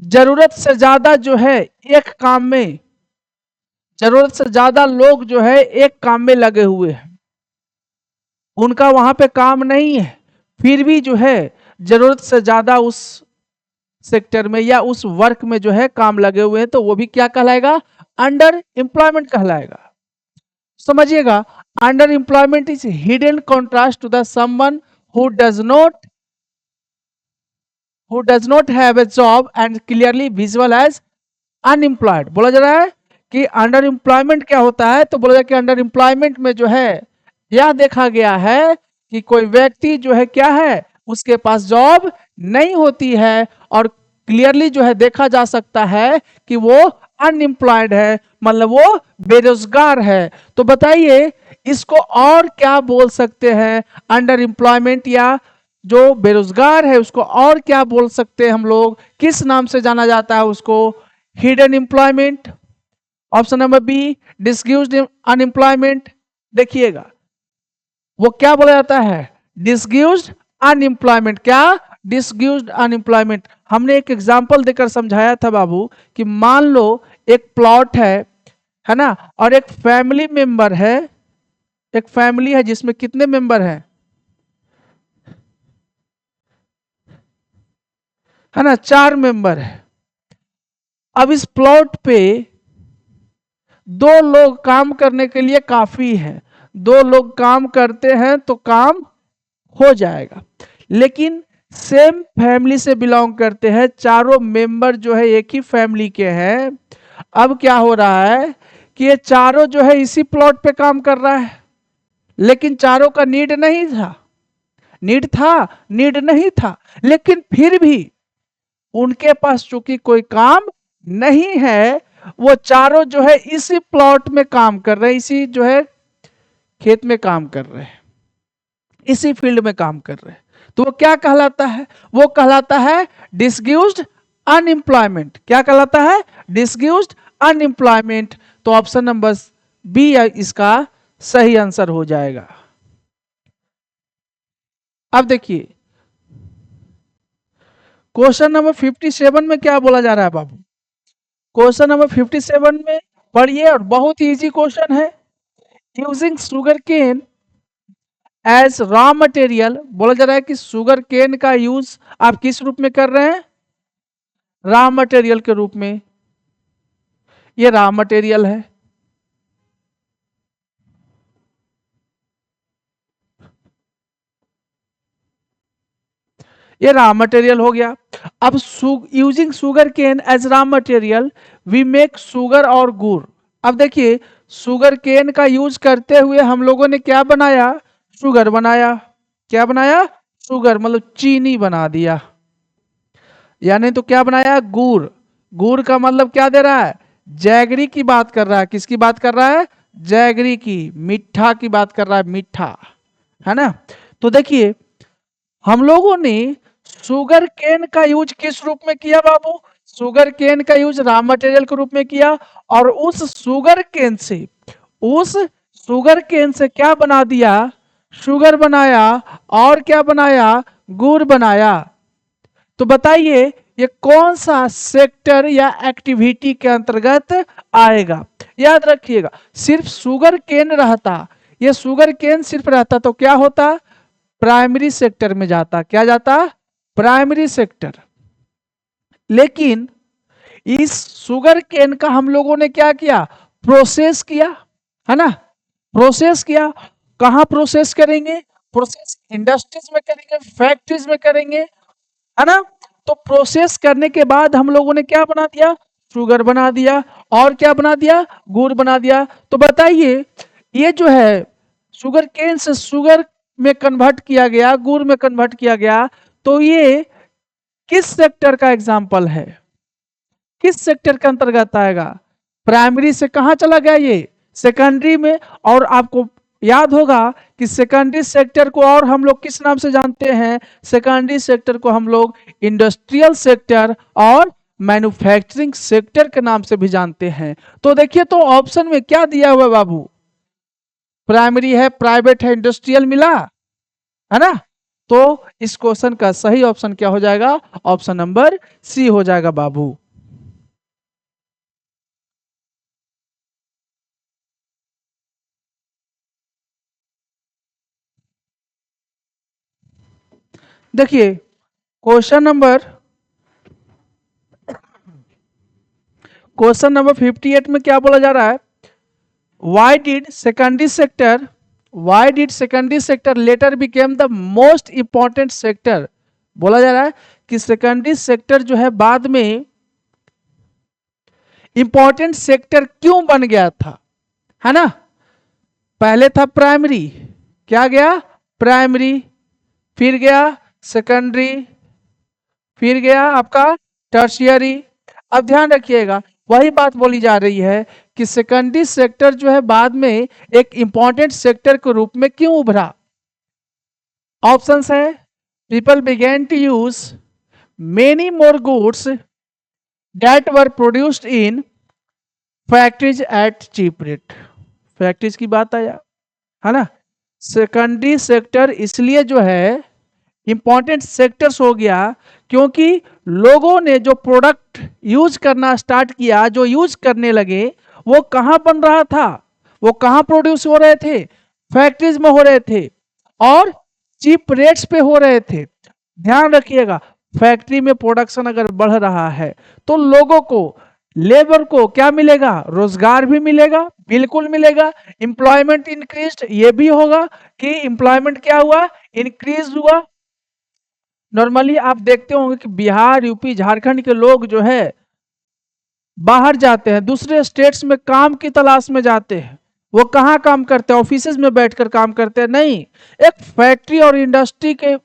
जरूरत से ज्यादा जो है एक काम में, जरूरत से ज्यादा लोग जो है एक काम में लगे हुए हैं, उनका वहां पे काम नहीं है, फिर भी जो है जरूरत से ज्यादा उस सेक्टर में या उस वर्क में जो है काम लगे हुए हैं, तो वो भी क्या कहलाएगा, अंडर एम्प्लॉयमेंट कहलाएगा। समझिएगा, under employment is hidden contrast to the someone who does not have a job and clearly visible as unemployed। बोला जा रहा है कि अंडर एम्प्लॉयमेंट क्या होता है, तो बोला जाए कि अंडर एम्प्लॉयमेंट में जो है यह देखा गया है कि कोई व्यक्ति जो है क्या है, उसके पास जॉब नहीं होती है और क्लियरली जो है देखा जा सकता है कि वो अनएम्प्लॉयड है, मतलब वो बेरोजगार है। तो बताइए इसको और क्या बोल सकते हैं, अंडर एम्प्लॉयमेंट या जो बेरोजगार है उसको और क्या बोल सकते हैं हम लोग, किस नाम से जाना जाता है उसको? Hidden employment. Option number B, disguised unemployment. देखिएगा वो क्या बोला जाता है? Disguised unemployment. क्या? Disguised unemployment. हमने एक एग्जांपल देकर समझाया था बाबू कि मान लो एक प्लॉट है ना, और एक फैमिली मेंबर है, एक फैमिली है जिसमें कितने मेंबर हैं? है ना, 4 मेंबर है। अब इस प्लॉट पे 2 लोग काम करने के लिए काफी है, 2 लोग काम करते हैं तो काम हो जाएगा। लेकिन सेम फैमिली से बिलोंग करते हैं, चारों मेंबर जो है एक ही फैमिली के हैं। अब क्या हो रहा है कि ये चारों जो है इसी प्लॉट पे काम कर रहा है, लेकिन चारों का नीड नहीं था। नीड था? नीड नहीं था, लेकिन फिर भी उनके पास चूंकि कोई काम नहीं है, वो चारों जो है इसी प्लॉट में काम कर रहे हैं, इसी जो है खेत में काम कर रहे हैं, इसी फील्ड में काम कर रहे हैं। तो वो क्या कहलाता है? वो कहलाता है डिसग्यूज्ड अनएम्प्लॉयमेंट। क्या कहलाता है? Disguised unemployment. तो ऑप्शन नंबर बी इसका सही आंसर हो जाएगा। अब देखिए क्वेश्चन नंबर 57 में क्या बोला जा रहा है बाबू? क्वेश्चन नंबर 57 में पढ़िए, और बहुत ही इजी क्वेश्चन है। Using sugar cane as raw material, बोला जा रहा है कि शुगर केन का यूज आप किस रूप में कर रहे हैं? रॉ मटेरियल के रूप में। ये रॉ मटेरियल है। ये रॉ मटेरियल हो गया। अब using sugar cane as raw material we make sugar और गुड़। अब देखिए शुगर केन का यूज करते हुए हम लोगों ने क्या बनाया? शुगर बनाया। क्या बनाया? शुगर, मतलब चीनी बना दिया। यानी तो क्या बनाया? गुड़। गुड़ का मतलब क्या दे रहा है? जैगरी की बात कर रहा है। किसकी बात कर रहा है? जैगरी की, मीठा की बात कर रहा है, मीठा, है ना। तो देखिए हम लोगों ने शुगर केन का यूज किस रूप में किया बाबू? शुगर केन का यूज रॉ मटेरियल के रूप में किया, और उस शुगर केन से क्या बना दिया? शुगर बनाया। और क्या बनाया? गुड़ बनाया। तो बताइए ये कौन सा सेक्टर या एक्टिविटी के अंतर्गत आएगा? याद रखिएगा सिर्फ शुगर केन रहता, ये शुगर केन सिर्फ रहता तो क्या होता? प्राइमरी सेक्टर में जाता। क्या जाता? Primary sector. लेकिन इस शुगर केन का हम लोगों ने क्या किया? प्रोसेस किया, है ना। प्रोसेस किया। कहां प्रोसेस करेंगे? प्रोसेस इंडस्ट्रीज में करेंगे, फैक्ट्रीज में करेंगे, है ना। तो प्रोसेस करने के बाद हम लोगों ने क्या बना दिया? शुगर बना दिया। और क्या बना दिया? गुड़ बना दिया। तो बताइए ये जो है शुगर केन से शुगर में कन्वर्ट किया गया, गुड़ में कन्वर्ट किया गया, तो ये किस सेक्टर का एग्जाम्पल है? किस सेक्टर के अंतर्गत आएगा? प्राइमरी से कहां चला गया? ये सेकेंडरी में। और आपको याद होगा कि सेकेंडरी सेक्टर को और हम लोग किस नाम से जानते हैं? सेकेंडरी सेक्टर को हम लोग इंडस्ट्रियल सेक्टर और मैन्युफैक्चरिंग सेक्टर के नाम से भी जानते हैं। तो देखिए तो ऑप्शन में क्या दिया हुआ बाबू? प्राइमरी है, प्राइवेट है, इंडस्ट्रियल मिला, है ना। तो इस क्वेश्चन का सही ऑप्शन क्या हो जाएगा? ऑप्शन नंबर सी हो जाएगा बाबू। देखिए क्वेश्चन नंबर 58 में क्या बोला जा रहा है? Why did secondary sector later became the most important sector? बोला जा रहा है कि सेकेंडरी सेक्टर जो है बाद में इंपॉर्टेंट सेक्टर क्यों बन गया था, है ना। पहले था प्राइमरी, क्या गया? प्राइमरी, फिर गया सेकेंडरी, फिर गया आपका टर्शियरी। अब ध्यान रखिएगा वही बात बोली जा रही है कि सेकेंडरी सेक्टर जो है बाद में एक इंपॉर्टेंट सेक्टर के रूप में क्यों उभरा? ऑप्शंस है people began to use many more goods that were produced in factories at cheap rate. Factories की बात आया, है ना। सेकेंडरी सेक्टर इसलिए जो है इंपॉर्टेंट सेक्टर्स हो गया क्योंकि लोगों ने जो प्रोडक्ट यूज करना स्टार्ट किया, जो यूज करने लगे, वो कहाँ बन रहा था, वो कहाँ प्रोड्यूस हो रहे थे, फैक्ट्रीज में हो रहे थे और चीप रेट्स पे हो रहे थे। ध्यान रखिएगा, फैक्ट्री में प्रोडक्शन अगर बढ़ रहा है तो लोगों को, लेबर को क्या मिलेगा, रोजगार भी मिलेगा, बिल्कुल मिलेगा। एम्प्लॉयमेंट इंक्रीज, ये भी होगा कि एम्प्लॉयमेंट क्या हुआ, इंक्रीज हुआ। नॉर्मली आप देखते होंगे कि बिहार, यूपी, झारखंड के लोग जो है बाहर जाते हैं, दूसरे स्टेट्स में काम की तलाश में जाते हैं। वो कहाँ काम करते हैं, ऑफिसेज में बैठकर काम करते हैं, नहीं, एक फैक्ट्री और इंडस्ट्री के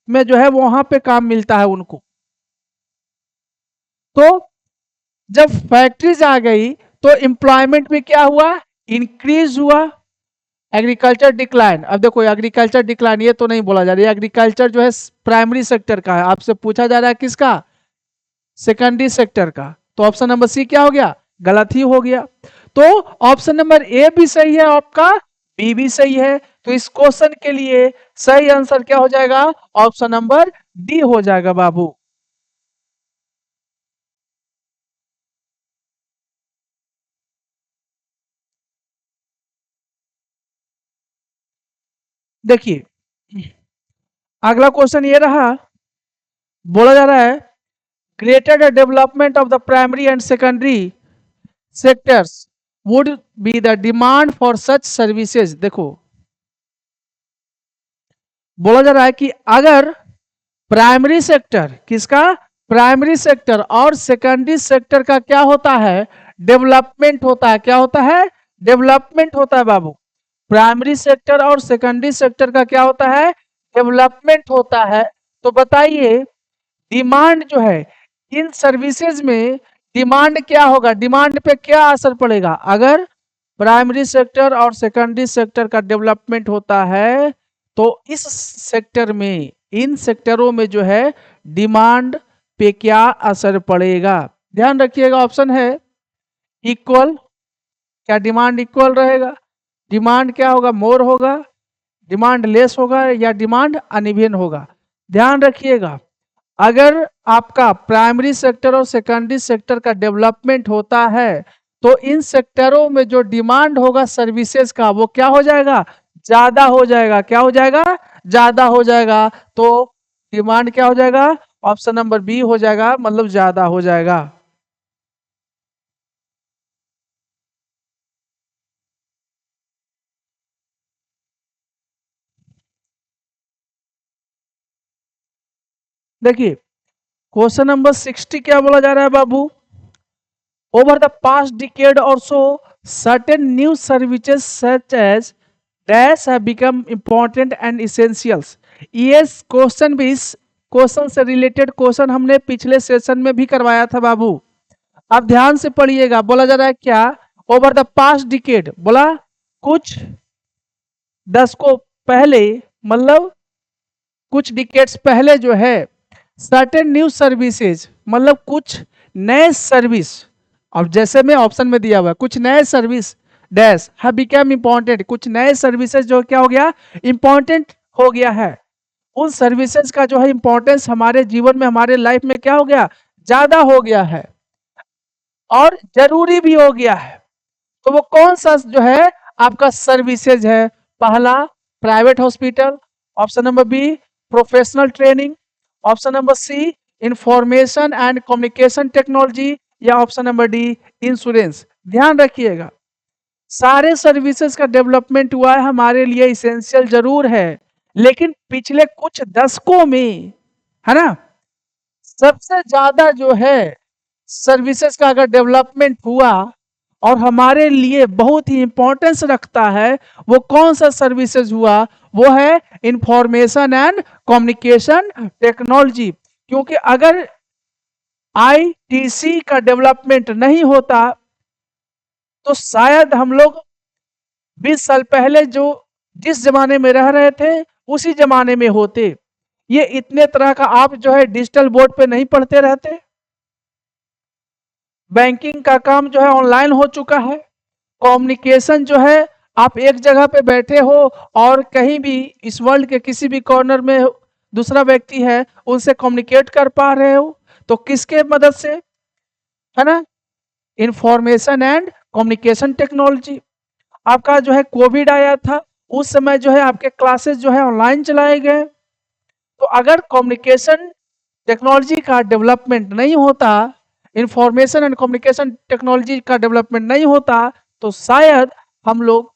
में जो है वहां पे काम मिलता है उनको। तो जब फैक्ट्रीज आ गई तो एम्प्लॉयमेंट में क्या हुआ, इंक्रीज हुआ। एग्रीकल्चर डिक्लाइन, अब देखो एग्रीकल्चर डिक्लाइन ये तो नहीं बोला जा रहा है, एग्रीकल्चर जो है प्राइमरी सेक्टर का है, आपसे पूछा जा रहा है किसका, सेकेंडरी सेक्टर का। तो ऑप्शन नंबर सी क्या हो गया, गलत ही हो गया। तो ऑप्शन नंबर ए भी सही है आपका, बी भी सही है। तो इस क्वेश्चन के लिए सही आंसर क्या हो जाएगा, ऑप्शन नंबर डी हो जाएगा बाबू। देखिए अगला क्वेश्चन ये रहा, बोला जा रहा है greater the development of the primary and secondary sectors would be the demand for such services। देखो बोला जा रहा है कि अगर प्राइमरी सेक्टर, किसका, प्राइमरी सेक्टर और सेकेंडरी सेक्टर का क्या होता है, डेवलपमेंट होता है। क्या होता है, डेवलपमेंट होता है बाबू। प्राइमरी सेक्टर और सेकेंडरी सेक्टर का क्या होता है, डेवलपमेंट होता है। तो बताइए डिमांड जो है इन सर्विसेज में, डिमांड क्या होगा, डिमांड पे क्या असर पड़ेगा। अगर प्राइमरी सेक्टर और सेकेंडरी सेक्टर का डेवलपमेंट होता है तो इस सेक्टर में, इन सेक्टरों में जो है डिमांड पे क्या असर पड़ेगा। ध्यान रखिएगा ऑप्शन है इक्वल, क्या डिमांड इक्वल रहेगा, डिमांड क्या होगा, मोर होगा, डिमांड लेस होगा या डिमांड अनइवन होगा। ध्यान रखिएगा अगर आपका प्राइमरी सेक्टर और सेकेंडरी सेक्टर का डेवलपमेंट होता है तो इन सेक्टरों में जो डिमांड होगा सर्विसेज का वो क्या हो जाएगा, ज्यादा हो जाएगा। क्या हो जाएगा, ज्यादा हो जाएगा। तो डिमांड क्या हो जाएगा, ऑप्शन नंबर बी हो जाएगा, मतलब ज्यादा हो जाएगा। देखिए क्वेश्चन नंबर 60 क्या बोला जा रहा है बाबू, over the past decade or so certain new services such as dash have become important and essentials। ये क्वेश्चन भी, इस क्वेश्चन से रिलेटेड क्वेश्चन हमने पिछले सेशन में भी करवाया था बाबू। अब ध्यान से पढ़िएगा, बोला जा रहा है क्या, ओवर द पास्ट डिकेड, बोला कुछ दशकों पहले, मतलब कुछ डिकेड्स पहले जो है सर्टेन न्यू सर्विसेज, मतलब कुछ नए सर्विस। अब जैसे में ऑप्शन में दिया हुआ है कुछ नए service dash have become important, कुछ नए सर्विसेज जो क्या हो गया, इंपॉर्टेंट हो गया है। उन सर्विसेज का जो है इंपॉर्टेंस हमारे जीवन में, हमारे लाइफ में क्या हो गया, ज्यादा हो गया है और जरूरी भी हो गया है। तो वो कौन सा जो है आपका सर्विसेज है, पहला private hospital, option number B professional training, option number C information and communication technology, या ऑप्शन नंबर डी इंश्योरेंस। ध्यान रखिएगा सारे सर्विसेज का डेवलपमेंट हुआ है, हमारे लिए इसेंशियल जरूर है, लेकिन पिछले कुछ दशकों में, है ना, सबसे ज्यादा जो है सर्विसेज का अगर डेवलपमेंट हुआ और हमारे लिए बहुत ही इंपॉर्टेंस रखता है, वो कौन सा सर्विसेज हुआ, वो है इंफॉर्मेशन एंड कम्युनिकेशन टेक्नोलॉजी। क्योंकि अगर आईटीसी का डेवलपमेंट नहीं होता तो शायद हम लोग 20 साल पहले जो जिस जमाने में रह रहे थे उसी जमाने में होते। ये इतने तरह का आप जो है डिजिटल बोर्ड पे नहीं पढ़ते रहते। बैंकिंग का काम जो है ऑनलाइन हो चुका है। कम्युनिकेशन जो है आप एक जगह पे बैठे हो और कहीं भी इस वर्ल्ड के किसी भी कॉर्नर में दूसरा व्यक्ति है उनसे कम्युनिकेट कर पा रहे हो। तो किसके मदद से, है ना, इंफॉर्मेशन एंड कम्युनिकेशन टेक्नोलॉजी। आपका जो है कोविड आया था, उस समय जो है आपके क्लासेस जो है ऑनलाइन चलाए गए। तो अगर कम्युनिकेशन टेक्नोलॉजी का डेवलपमेंट नहीं होता, इंफॉर्मेशन एंड कम्युनिकेशन टेक्नोलॉजी का डेवलपमेंट नहीं होता, तो शायद हम लोग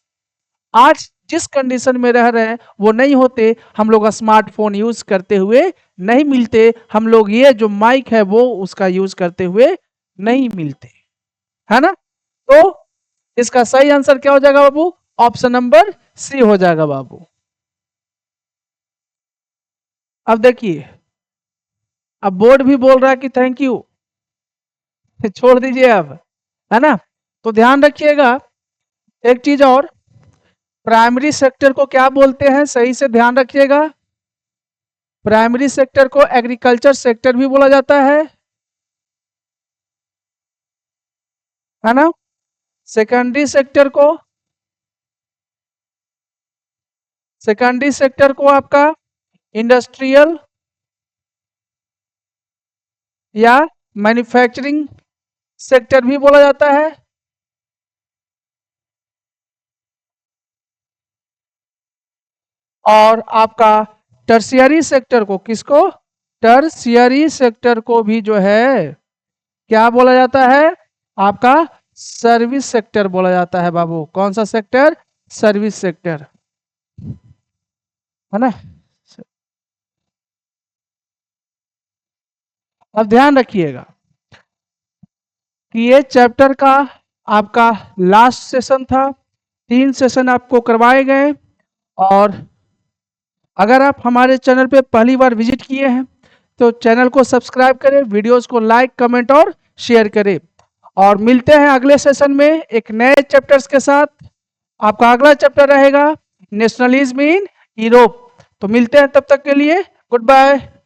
आज जिस कंडीशन में रह रहे हैं वो नहीं होते। हम लोग स्मार्टफोन यूज करते हुए नहीं मिलते, हम लोग ये जो माइक है वो उसका यूज करते हुए नहीं मिलते, है ना। तो इसका सही आंसर क्या हो जाएगा बाबू? ऑप्शन नंबर सी हो जाएगा बाबू। अब देखिए, अब बोर्ड भी बोल रहा है कि थैंक यू, छोड़ दीजिए अब, है ना। तो ध्यान रखिएगा एक चीज और, प्राइमरी सेक्टर को क्या बोलते हैं, सही से ध्यान रखिएगा। प्राइमरी सेक्टर को एग्रीकल्चर सेक्टर भी बोला जाता है ना। सेकेंडरी सेक्टर को आपका इंडस्ट्रियल या मैन्युफैक्चरिंग सेक्टर भी बोला जाता है। और आपका टर्शियरी सेक्टर को, किसको? टर्शियरी सेक्टर को भी जो है क्या बोला जाता है? आपका सर्विस सेक्टर बोला जाता है बाबू। कौन सा सेक्टर? सर्विस सेक्टर, है ना। अब ध्यान रखिएगा कि ये चैप्टर का आपका लास्ट सेशन था, 3 सेशन आपको करवाए गए। और अगर आप हमारे चैनल पे पहली बार विजिट किए हैं तो चैनल को सब्सक्राइब करें, वीडियोस को लाइक, कमेंट और शेयर करें। और मिलते हैं अगले सेशन में एक नए चैप्टर्स के साथ। आपका अगला चैप्टर रहेगा नेशनलिज्म इन यूरोप। तो मिलते हैं, तब तक के लिए गुड बाय।